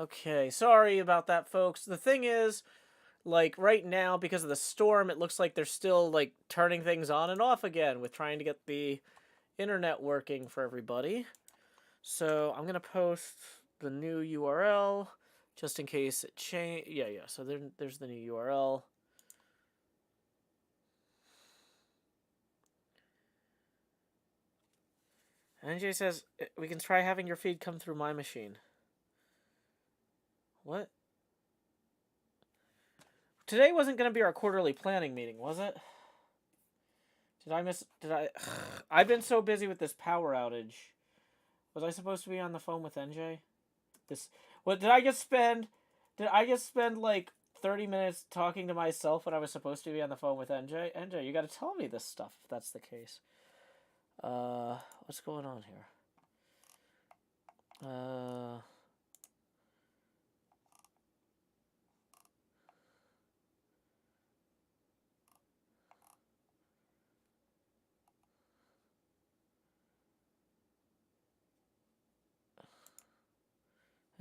Okay, sorry about that, folks. The thing is, like, right now, because of the storm, it looks like they're still, like, turning things on and off again with trying to get the internet working for everybody. So I'm going to post the new URL just in case it change. Yeah. So there's the new URL. NJ says, we can try having your feed come through my machine. What? Today wasn't going to be our quarterly planning meeting, was it? Did I? I've been so busy with this power outage. Was I supposed to be on the phone with NJ? What did I just spend? Did I just spend like 30 minutes talking to myself when I was supposed to be on the phone with NJ? NJ, you got to tell me this stuff if that's the case. What's going on here?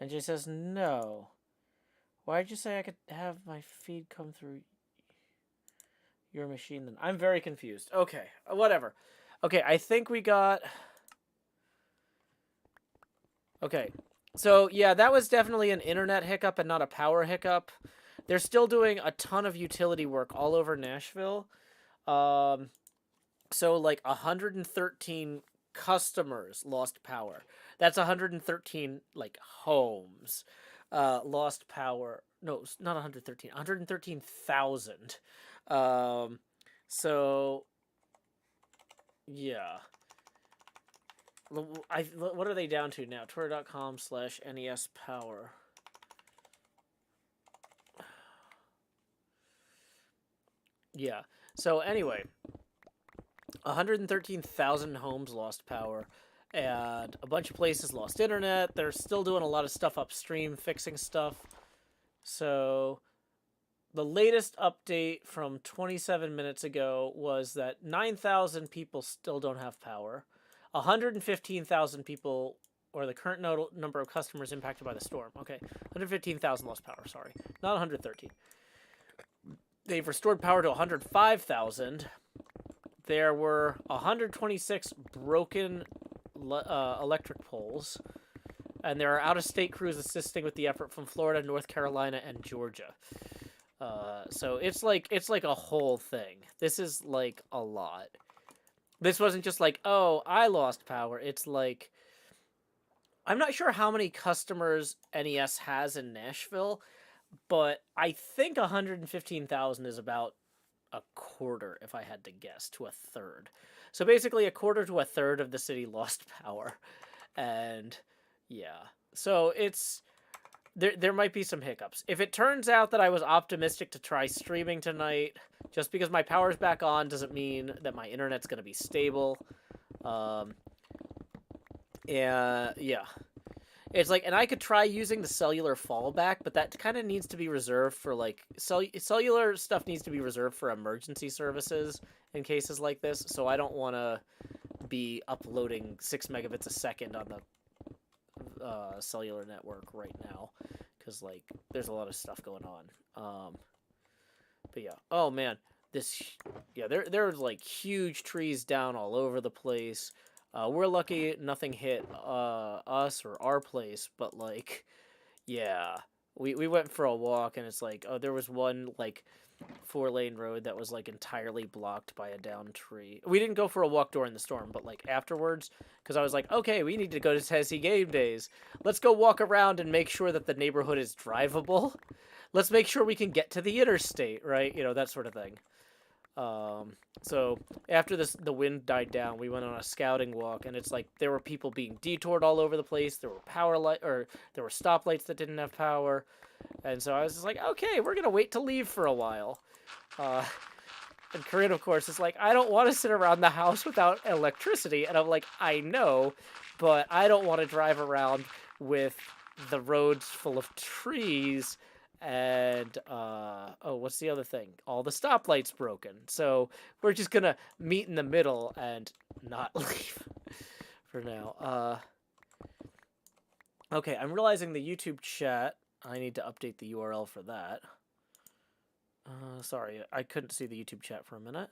NJ says no. Why did you say I could have my feed come through your machine then? I'm very confused. Okay, whatever. Okay, I think we got... Okay, so yeah, that was definitely an internet hiccup and not a power hiccup. They're still doing a ton of utility work all over Nashville. So like 113 customers lost power. That's 113 like homes lost power. No, not 113. 113,000. So yeah. What are they down to now? Twitter.com/NES power. Yeah. So anyway, 113,000 homes lost power, and a bunch of places lost internet. They're still doing a lot of stuff upstream, fixing stuff. So the latest update from 27 minutes ago was that 9,000 people still don't have power. 115,000 people, or the current number of customers impacted by the storm. Okay, 115,000 lost power, sorry. Not 113. They've restored power to 105,000. There were 126 broken electric poles, and there are out-of-state crews assisting with the effort from Florida, North Carolina, and Georgia. So it's like a whole thing. This is like a lot. This wasn't just like, oh, I lost power. It's like, I'm not sure how many customers NES has in Nashville, but I think 115,000 is about a quarter, if I had to guess, to a third. So basically a quarter to a third of the city lost power. And yeah, so it's... There might be some hiccups. If it turns out that I was optimistic to try streaming tonight, just because my power's back on doesn't mean that my internet's going to be stable. Yeah. It's like, and I could try using the cellular fallback, but that kind of needs to be reserved for, like, cellular stuff needs to be reserved for emergency services in cases like this, so I don't want to be uploading 6 megabits a second on the cellular network right now, because like there's a lot of stuff going on. But yeah, oh man, there's like huge trees down all over the place. We're lucky nothing hit us or our place, but like, yeah, we went for a walk and it's like, oh, there was one like 4-lane road that was like entirely blocked by a downed tree. We didn't go for a walk during the storm, but like afterwards, because I was like, okay, we need to go to Tennessee game days. Let's go walk around and make sure that the neighborhood is drivable. Let's make sure we can get to the interstate, right? You know, that sort of thing. So after the wind died down, we went on a scouting walk, and it's like there were people being detoured all over the place. There were there were stoplights that didn't have power. And so I was just like, okay, we're going to wait to leave for a while. And Corinne, of course, is like, I don't want to sit around the house without electricity. And I'm like, I know, but I don't want to drive around with the roads full of trees. And, what's the other thing? All the stoplights broken. So we're just going to meet in the middle and not leave for now. Okay, I'm realizing the YouTube chat. I need to update the URL for that. Sorry, I couldn't see the YouTube chat for a minute.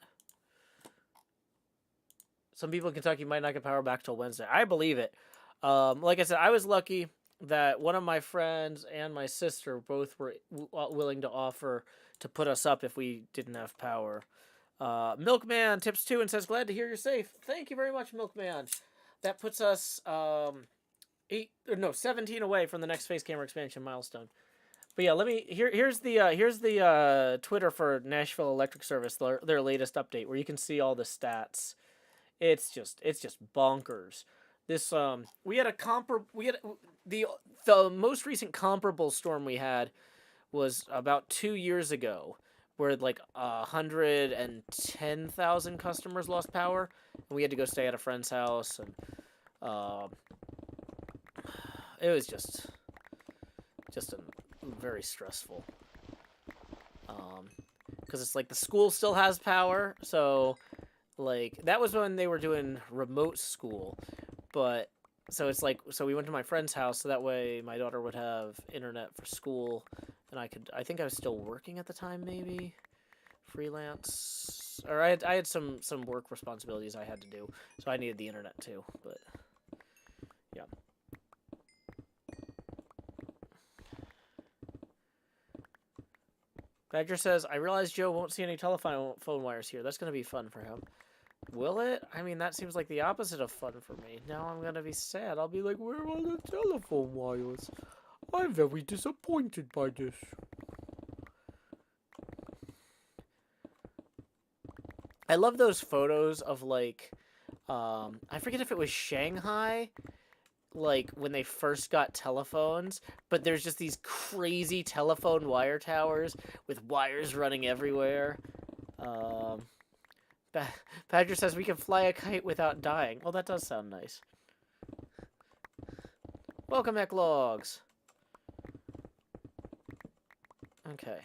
Some people in Kentucky might not get power back till Wednesday. I believe it. Like I said, I was lucky that one of my friends and my sister both were willing to offer to put us up if we didn't have power. Milkman tips 2 and says, glad to hear you're safe. Thank you very much, Milkman. That puts us 17 away from the next face camera expansion milestone. But yeah, here's the Twitter for Nashville Electric Service, their latest update, where you can see all the stats. It's just bonkers. This we had the most recent comparable storm we had was about 2 years ago, where like 110,000 customers lost power, and we had to go stay at a friend's house, and it was just very stressful. Because it's like the school still has power, so like that was when they were doing remote school, but so it's like we went to my friend's house so that way my daughter would have internet for school, and I think I was still working at the time, maybe freelance, or I had some work responsibilities I had to do, so I needed the internet too. But yeah. Badger says, I realize Joe won't see any telephone wires here. That's going to be fun for him. Will it? I mean, that seems like the opposite of fun for me. Now I'm going to be sad. I'll be like, where are the telephone wires? I'm very disappointed by this. I love those photos of, like, I forget if it was Shanghai, like, when they first got telephones, but there's just these crazy telephone wire towers with wires running everywhere. Badger says we can fly a kite without dying. Well, that does sound nice. Welcome, Eklogs. Okay.